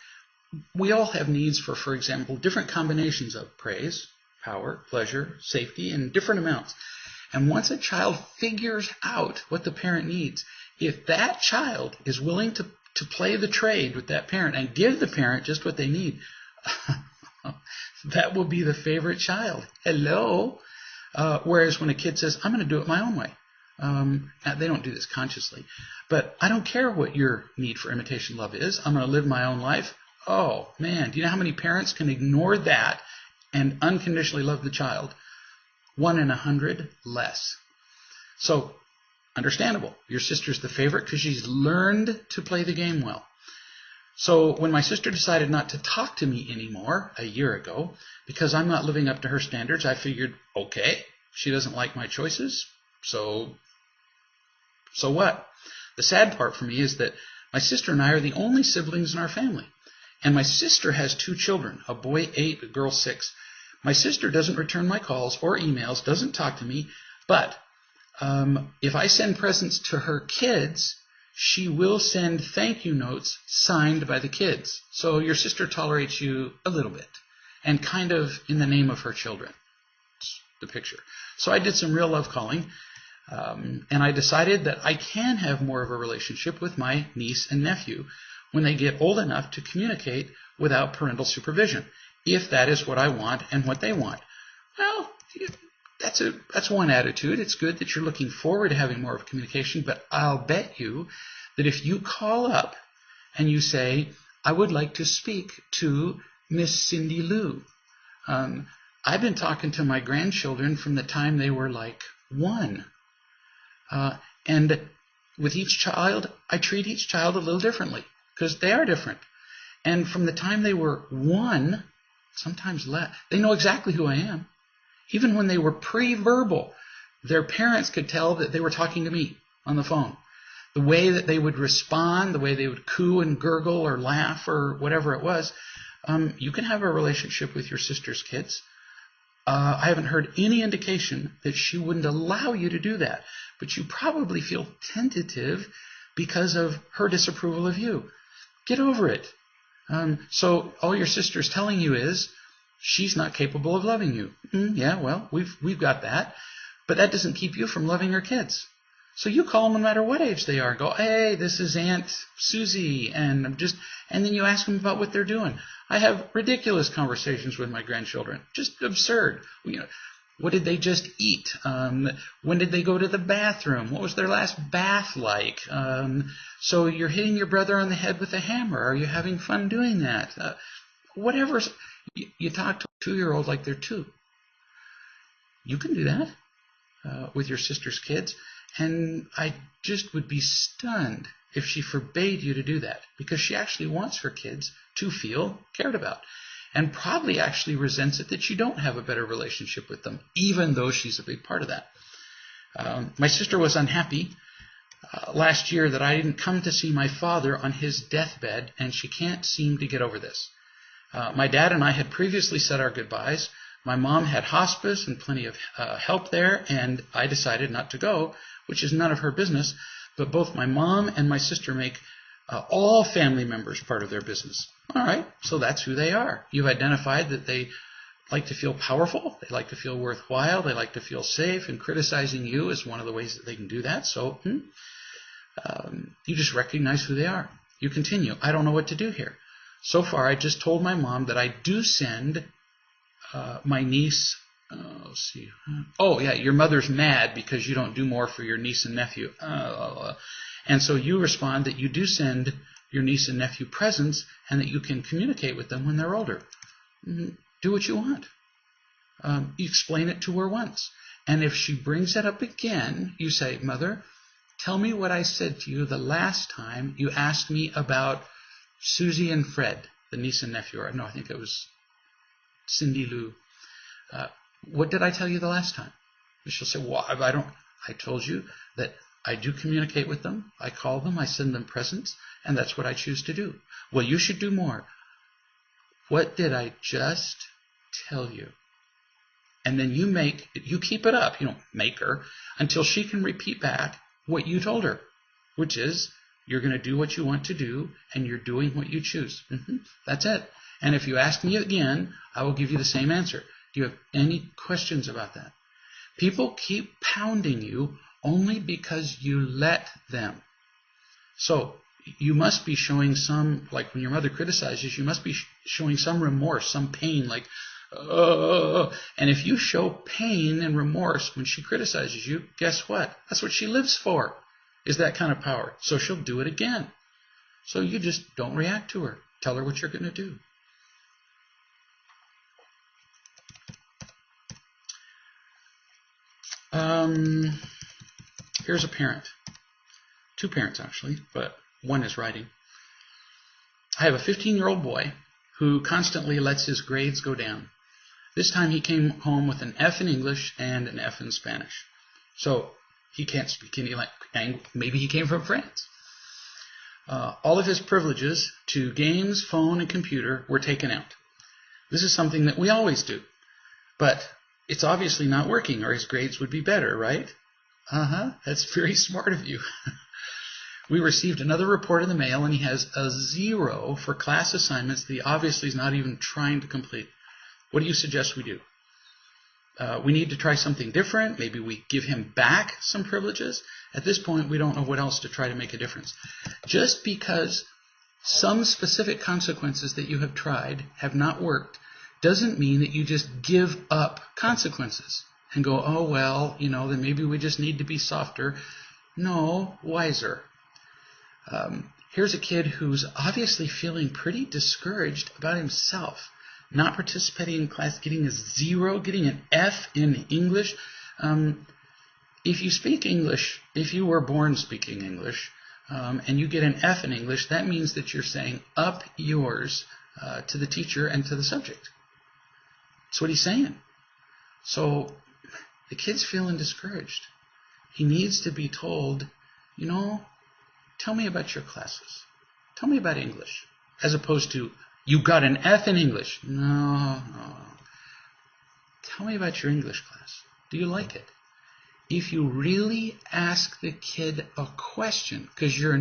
Speaker 1: we all have needs for example, different combinations of praise, power, pleasure, safety, in different amounts. And once a child figures out what the parent needs, if that child is willing to play the trade with that parent and give the parent just what they need, that will be the favorite child. Hello? Whereas when a kid says, I'm going to do it my own way. They don't do this consciously. But I don't care what your need for imitation love is. I'm going to live my own life. Oh, man. Do you know how many parents can ignore that and unconditionally love the child? 1 in 100 less. So, understandable. Your sister's the favorite because she's learned to play the game well. So when my sister decided not to talk to me anymore a year ago because I'm not living up to her standards, I figured, okay, She doesn't like my choices, so what? The sad part for me is that my sister and I are the only siblings in our family. And my sister has 2 children, a boy 8, a girl 6. My sister doesn't return my calls or emails, doesn't talk to me, but if I send presents to her kids, she will send thank you notes signed by the kids. So your sister tolerates you a little bit, and kind of in the name of her children. It's the picture. So I did some real love calling, and I decided that I can have more of a relationship with my niece and nephew when they get old enough to communicate without parental supervision, if that is what I want and what they want. Well, that's one attitude. It's good that you're looking forward to having more of communication, but I'll bet you that if you call up and you say, I would like to speak to Miss Cindy Lou. I've been talking to my grandchildren from the time they were like 1. And with each child, I treat each child a little differently because they are different. And from the time they were 1, sometimes less, they know exactly who I am. Even when they were pre-verbal, their parents could tell that they were talking to me on the phone. The way that they would respond, the way they would coo and gurgle or laugh or whatever it was, you can have a relationship with your sister's kids. I haven't heard any indication that she wouldn't allow you to do that. But you probably feel tentative because of her disapproval of you. Get over it. So all your sister's telling you is, she's not capable of loving you. Yeah, well, we've got that. But that doesn't keep you from loving her kids. So you call them no matter what age they are and go, hey, this is Aunt Susie, and then you ask them about what they're doing. I have ridiculous conversations with my grandchildren. Just absurd. What did they just eat? When did they go to the bathroom? What was their last bath like? So you're hitting your brother on the head with a hammer. Are you having fun doing that? Whatever. You talk to a 2-year-old like they're 2. You can do that with your sister's kids. And I just would be stunned if she forbade you to do that, because she actually wants her kids to feel cared about, and probably actually resents it that you don't have a better relationship with them, even though she's a big part of that. My sister was unhappy last year that I didn't come to see my father on his deathbed, and she can't seem to get over this. My dad and I had previously said our goodbyes. My mom had hospice and plenty of help there, and I decided not to go, which is none of her business, but both my mom and my sister make all family members part of their business. All right, so that's who they are. You've identified that they like to feel powerful, they like to feel worthwhile, they like to feel safe, and criticizing you is one of the ways that they can do that. So you just recognize who they are. You continue. I don't know what to do here. So far, I just told my mom that I do send my niece. Let's see. Oh, yeah, your mother's mad because you don't do more for your niece and nephew. And so you respond that you do send your niece and nephew presents and that you can communicate with them when they're older. Do what you want. You explain it to her once. And if she brings it up again, you say, Mother, tell me what I said to you the last time you asked me about Susie and Fred, the niece and nephew. Or no, I think it was Cindy Lou. What did I tell you the last time? And she'll say, well, I told you that I do communicate with them. I call them, I send them presents, and that's what I choose to do. Well, you should do more. What did I just tell you? And then you keep it up, make her, until she can repeat back what you told her, which is you're going to do what you want to do, and you're doing what you choose. That's it. And if you ask me again, I will give you the same answer. Do you have any questions about that? People keep pounding you only because you let them. So you must be showing some, like when your mother criticizes, you must be showing some remorse, some pain, like, and if you show pain and remorse when she criticizes you, guess what? That's what she lives for, is that kind of power. So she'll do it again. So you just don't react to her. Tell her what you're going to do. Here's a parent. 2 parents, actually, but one is writing. I have a 15-year-old boy who constantly lets his grades go down. This time he came home with an F in English and an F in Spanish. So he can't speak any language. Maybe he came from France. All of his privileges to games, phone, and computer were taken out. This is something that we always do. But it's obviously not working, or his grades would be better, right? That's very smart of you. We received another report in the mail, and he has a 0 for class assignments that he obviously is not even trying to complete. What do you suggest we do? We need to try something different. Maybe we give him back some privileges. At this point, we don't know what else to try to make a difference. Just because some specific consequences that you have tried have not worked doesn't mean that you just give up consequences and go, oh, well, then maybe we just need to be softer. No, wiser. Here's a kid who's obviously feeling pretty discouraged about himself, not participating in class, getting a 0, getting an F in English. If you speak English, if you were born speaking English, and you get an F in English, that means that you're saying up yours to the teacher and to the subject. That's what he's saying. So the kid's feeling discouraged. He needs to be told, tell me about your classes. Tell me about English. As opposed to, you got an F in English. No. Tell me about your English class. Do you like it? If you really ask the kid a question, because you're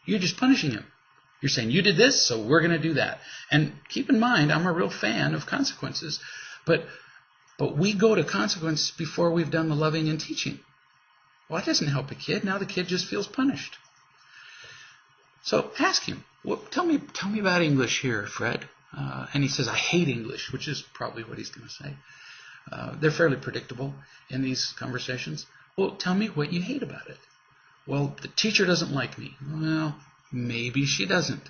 Speaker 1: just punishing him. You're saying, you did this, so we're going to do that. And keep in mind, I'm a real fan of consequences, but we go to consequences before we've done the loving and teaching. Well, that doesn't help a kid. Now the kid just feels punished. So ask him, tell me about English here, Fred. And he says, I hate English, which is probably what he's going to say. They're fairly predictable in these conversations. Well, tell me what you hate about it. Well, the teacher doesn't like me. Well, maybe she doesn't.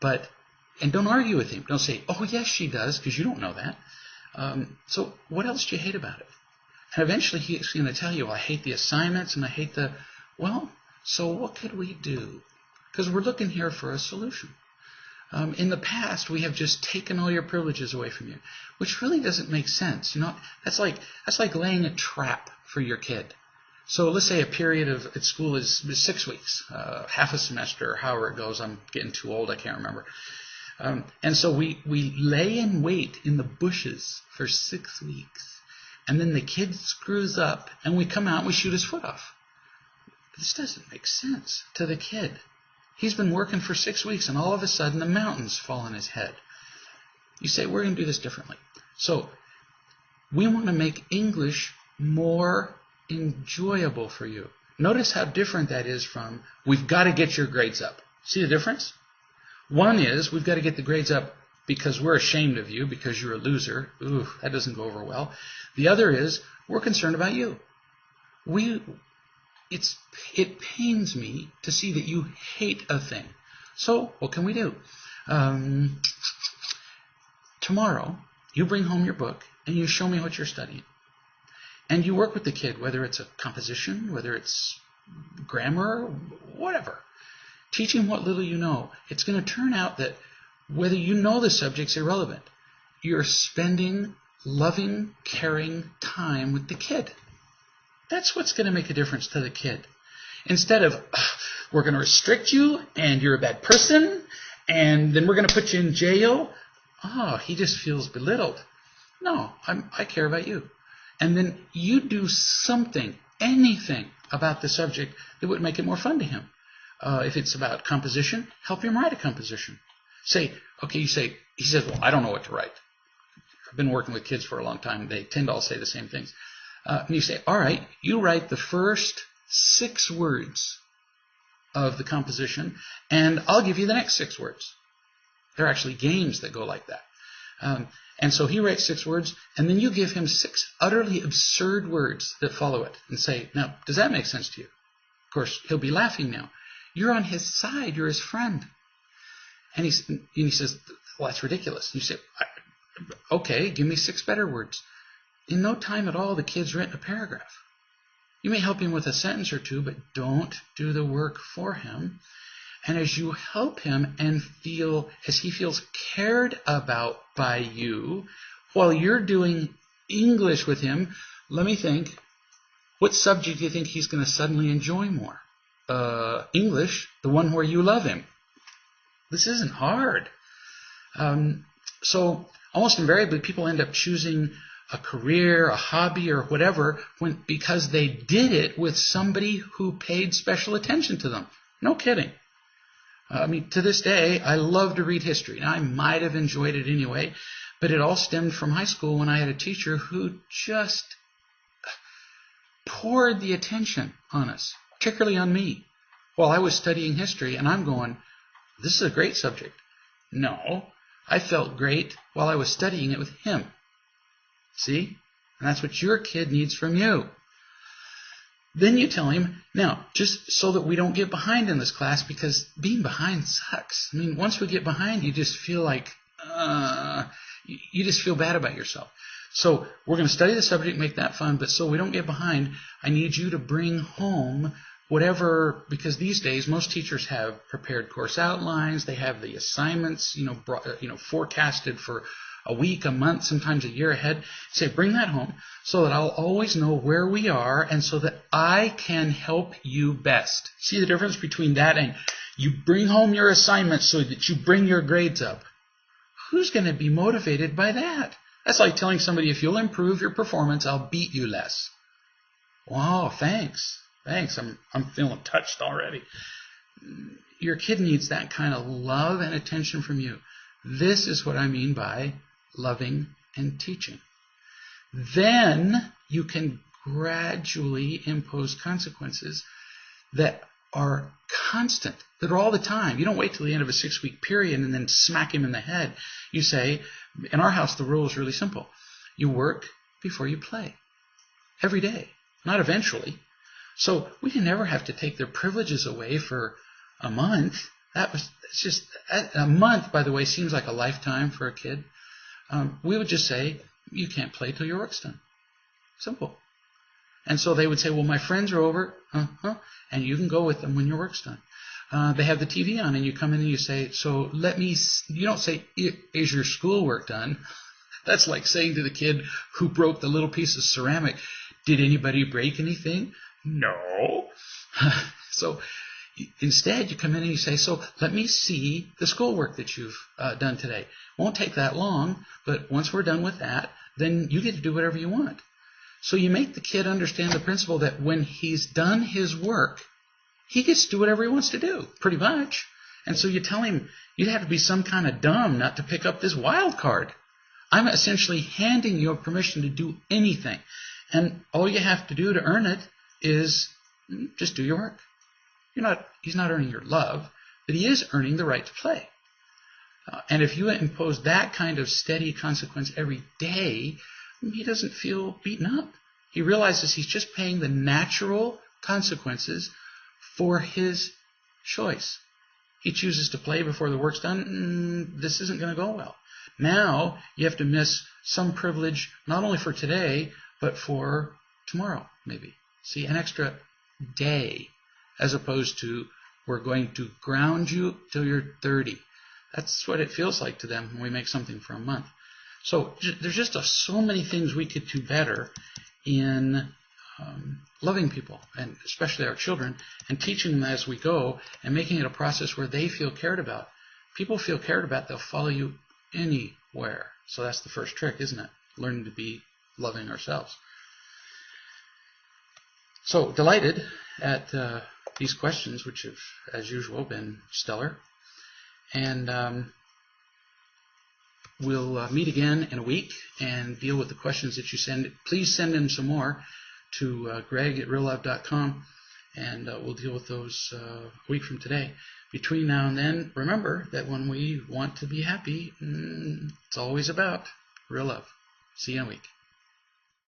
Speaker 1: And don't argue with him. Don't say, oh, yes, she does, because you don't know that. So what else do you hate about it? And eventually he's going to tell you, I hate the assignments and I hate so what could we do? Because we're looking here for a solution. In the past, we have just taken all your privileges away from you, which really doesn't make sense. That's like laying a trap for your kid. So let's say a period at school is 6 weeks, half a semester, however it goes. I'm getting too old, I can't remember. And so we lay in wait in the bushes for 6 weeks. And then the kid screws up, and we come out and we shoot his foot off. This doesn't make sense to the kid. He's been working for 6 weeks, and all of a sudden the mountains fall on his head. You say, we're going to do this differently. So we want to make English more enjoyable for you. Notice how different that is from, we've got to get your grades up. See the difference? One is, we've got to get the grades up because we're ashamed of you, because you're a loser. Ooh, that doesn't go over well. The other is, we're concerned about you. It pains me to see that you hate a thing. So, what can we do? Tomorrow, you bring home your book and you show me what you're studying. And you work with the kid, whether it's a composition, whether it's grammar, whatever. Teach him what little you know. It's going to turn out that whether you know the subject's irrelevant. You're spending loving, caring time with the kid. That's what's going to make a difference to the kid. Instead of, we're going to restrict you, and you're a bad person, and then we're going to put you in jail. He just feels belittled. No, I care about you. And then you do something, anything about the subject that would make it more fun to him. If it's about composition, help him write a composition. He says, well, I don't know what to write. I've been working with kids for a long time. They tend to all say the same things. And you say, all right, you write the first 6 words of the composition, and I'll give you the next 6 words. There are actually games that go like that. And so he writes 6 words, and then you give him 6 utterly absurd words that follow it, and say, now, does that make sense to you? Of course, he'll be laughing now. You're on his side. You're his friend. And he says, well, that's ridiculous. And you say, okay, give me 6 better words. In no time at all, the kid's written a paragraph. You may help him with a sentence or 2, but don't do the work for him. And as you help him and as he feels cared about by you, While you're doing English with him, let me think. What subject do you think he's going to suddenly enjoy more? English, the one where you love him. This isn't hard. So almost invariably, people end up choosing a career, a hobby, or whatever because they did it with somebody who paid special attention to them. No kidding. To this day, I love to read history. Now, I might have enjoyed it anyway, but it all stemmed from high school when I had a teacher who just poured the attention on us, particularly on me, while I was studying history, and I'm going, this is a great subject. No, I felt great while I was studying it with him. See? And that's what your kid needs from you. Then you tell him, now, just so that we don't get behind in this class, because being behind sucks. Once we get behind, you just feel like, you just feel bad about yourself. So we're going to study the subject, make that fun, but so we don't get behind, I need you to bring home whatever, because these days most teachers have prepared course outlines, they have the assignments, forecasted for a week, a month, sometimes a year ahead. Say, bring that home so that I'll always know where we are and so that I can help you best. See the difference between that and you bring home your assignments so that you bring your grades up? Who's going to be motivated by that? That's like telling somebody, if you'll improve your performance, I'll beat you less. Wow, thanks. I'm feeling touched already. Your kid needs that kind of love and attention from you. This is what I mean by loving and teaching. Then you can gradually impose consequences that are constant, that are all the time. You don't wait till the end of a 6-week period and then smack him in the head. You say, in our house, the rule is really simple. You work before you play. Every day, not eventually. So we can never have to take their privileges away for a month. It's just a month, by the way, seems like a lifetime for a kid. We would just say, you can't play till your work's done. Simple. And so they would say, well, my friends are over, and you can go with them when your work's done. They have the TV on, and you come in and you say, so you don't say, is your schoolwork done? That's like saying to the kid who broke the little piece of ceramic, did anybody break anything? No. So instead, you come in and you say, so let me see the schoolwork that you've done today. Won't take that long, but once we're done with that, then you get to do whatever you want. So you make the kid understand the principle that when he's done his work, he gets to do whatever he wants to do, pretty much. And so you tell him, you'd have to be some kind of dumb not to pick up this wild card. I'm essentially handing you permission to do anything. And all you have to do to earn it is just do your work. He's not earning your love, but he is earning the right to play. And if you impose that kind of steady consequence every day, he doesn't feel beaten up. He realizes he's just paying the natural consequences for his choice. He chooses to play before the work's done. This isn't going to go well. Now you have to miss some privilege, not only for today, but for tomorrow, maybe. See, an extra day, as opposed to we're going to ground you till you're 30. That's what it feels like to them when we make something for a month. So there's just so many things we could do better in loving people, and especially our children, and teaching them as we go, and making it a process where they feel cared about. People feel cared about, they'll follow you anywhere. So that's the first trick, isn't it? Learning to be loving ourselves. So delighted at these questions, which have, as usual, been stellar. And we'll meet again in a week and deal with the questions that you send. Please send in some more to greg@reallove.com, and we'll deal with those a week from today. Between now and then, remember that when we want to be happy, it's always about real love. See you in a week.